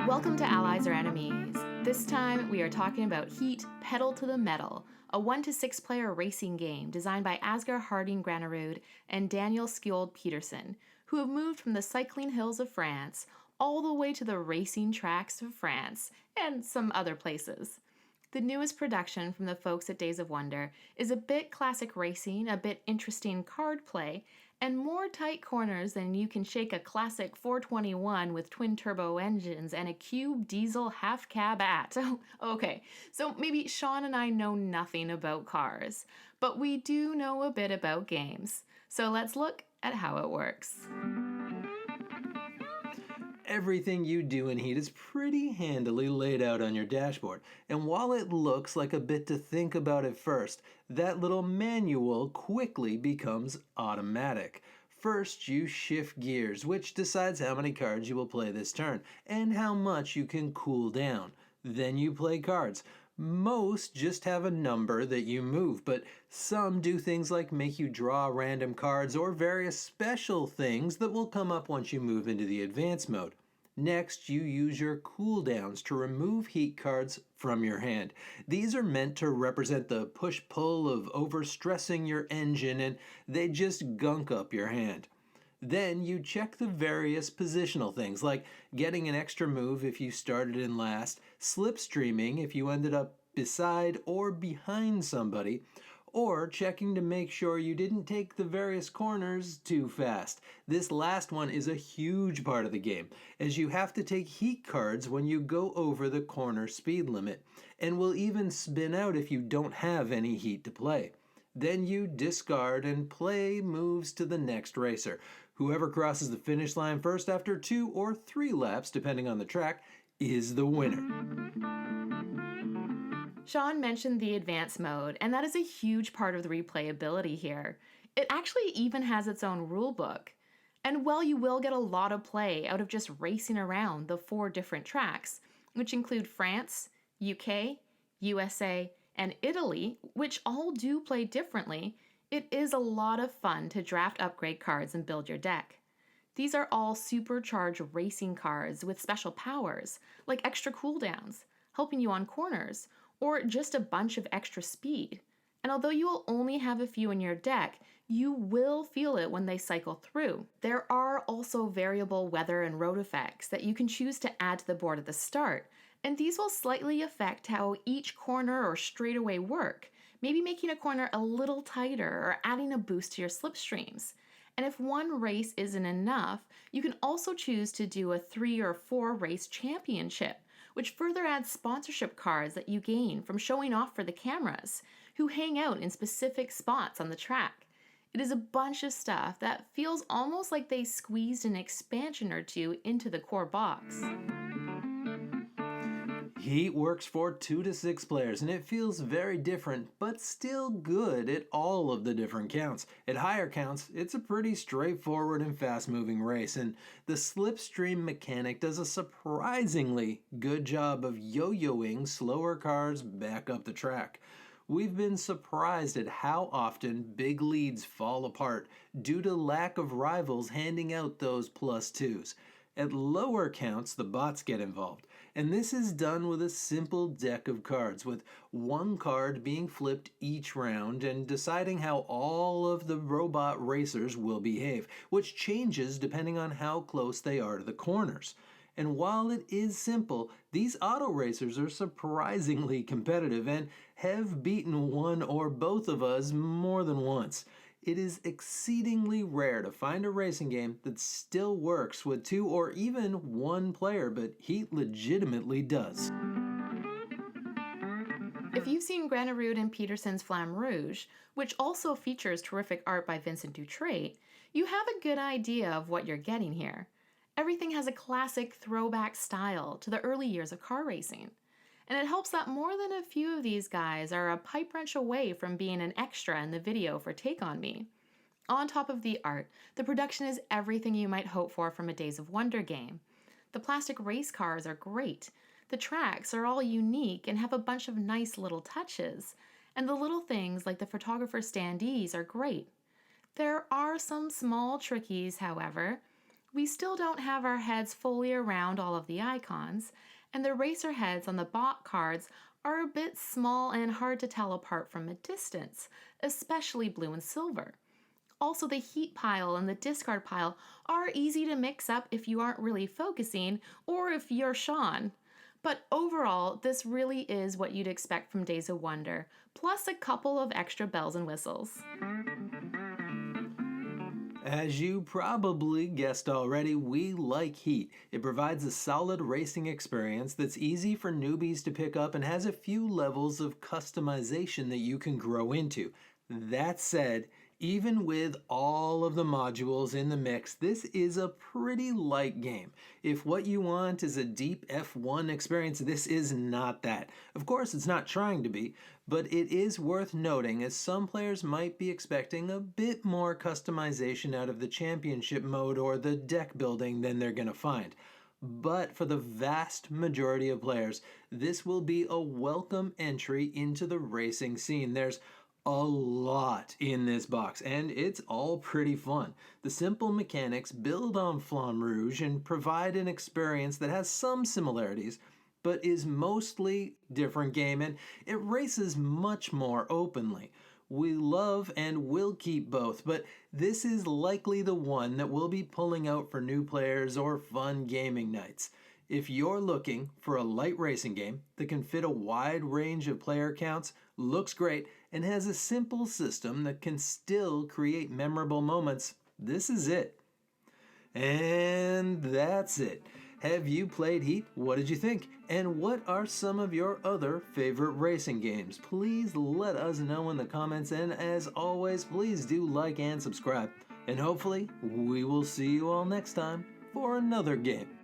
Welcome to Allies or Enemies. This time we are talking about Heat Pedal to the Metal, a 1 to 6 player racing game designed by Asger Granerud and Daniel Skjold Pedersen, who have moved from the cycling hills of France all the way to the racing tracks of France and some other places. The newest production from the folks at Days of Wonder is a bit classic racing, a bit interesting card play, and more tight corners than you can shake a classic 421 with twin-turbo engines and a cube diesel half-cab at. Okay, so maybe Sean and I know nothing about cars, but we do know a bit about games. So let's look at how it works. Everything you do in Heat is pretty handily laid out on your dashboard, and while it looks like a bit to think about at first, that little manual quickly becomes automatic. First, you shift gears, which decides how many cards you will play this turn, and how much you can cool down. Then you play cards. Most just have a number that you move, but some do things like make you draw random cards or various special things that will come up once you move into the advanced mode. Next, you use your cooldowns to remove heat cards from your hand. These are meant to represent the push-pull of overstressing your engine, and they just gunk up your hand. Then you check the various positional things, like getting an extra move if you started in last, slipstreaming if you ended up beside or behind somebody, or checking to make sure you didn't take the various corners too fast. This last one is a huge part of the game, as you have to take heat cards when you go over the corner speed limit, and will even spin out if you don't have any heat to play. Then you discard and play moves to the next racer. Whoever crosses the finish line first after 2 or 3 laps, depending on the track, is the winner. Sean mentioned the advanced mode, and that is a huge part of the replayability here. It actually even has its own rulebook. And while you will get a lot of play out of just racing around the 4 different tracks, which include France, UK, USA, and Italy, which all do play differently, it is a lot of fun to draft upgrade cards and build your deck. These are all supercharged racing cards with special powers, like extra cooldowns, helping you on corners, or just a bunch of extra speed. And although you will only have a few in your deck, you will feel it when they cycle through. There are also variable weather and road effects that you can choose to add to the board at the start, and these will slightly affect how each corner or straightaway work, maybe making a corner a little tighter or adding a boost to your slipstreams. And if one race isn't enough, you can also choose to do a 3 or 4 race championship, which further adds sponsorship cards that you gain from showing off for the cameras, who hang out in specific spots on the track. It is a bunch of stuff that feels almost like they squeezed an expansion or 2 into the core box. Heat works for 2 to 6 players, and it feels very different, but still good at all of the different counts. At higher counts, it's a pretty straightforward and fast-moving race, and the slipstream mechanic does a surprisingly good job of yo-yoing slower cars back up the track. We've been surprised at how often big leads fall apart due to lack of rivals handing out those +2s. At lower counts, the bots get involved, and this is done with a simple deck of cards, with one card being flipped each round and deciding how all of the robot racers will behave, which changes depending on how close they are to the corners. And while it is simple, these auto racers are surprisingly competitive and have beaten one or both of us more than once. It is exceedingly rare to find a racing game that still works with 2 or even 1 player, but Heat legitimately does. If you've seen Granerud and Pedersen's Flamme Rouge, which also features terrific art by Vincent Dutrait, you have a good idea of what you're getting here. Everything has a classic throwback style to the early years of car racing. And it helps that more than a few of these guys are a pipe wrench away from being an extra in the video for Take On Me. On top of the art, the production is everything you might hope for from a Days of Wonder game. The plastic race cars are great. The tracks are all unique and have a bunch of nice little touches. And the little things like the photographer standees are great. There are some small trickies, however. We still don't have our heads fully around all of the icons, and the racer heads on the bot cards are a bit small and hard to tell apart from a distance, especially blue and silver. Also, the heat pile and the discard pile are easy to mix up if you aren't really focusing or if you're Sean. But overall, this really is what you'd expect from Days of Wonder, plus a couple of extra bells and whistles. As you probably guessed already, we like Heat. It provides a solid racing experience that's easy for newbies to pick up and has a few levels of customization that you can grow into. That said, even with all of the modules in the mix, this is a pretty light game. If what you want is a deep F1 experience, this is not that. Of course, it's not trying to be, but it is worth noting as some players might be expecting a bit more customization out of the championship mode or the deck building than they're going to find. But for the vast majority of players, this will be a welcome entry into the racing scene. There's a lot in this box, and it's all pretty fun. The simple mechanics build on Flamme Rouge and provide an experience that has some similarities, but is mostly different game, and it races much more openly. We love and will keep both, but this is likely the one that we'll be pulling out for new players or fun gaming nights. If you're looking for a light racing game that can fit a wide range of player counts, looks great, and has a simple system that can still create memorable moments, this is it. And that's it. Have you played Heat? What did you think? And what are some of your other favorite racing games? Please let us know in the comments, and as always, please do like and subscribe. And hopefully, we will see you all next time for another game.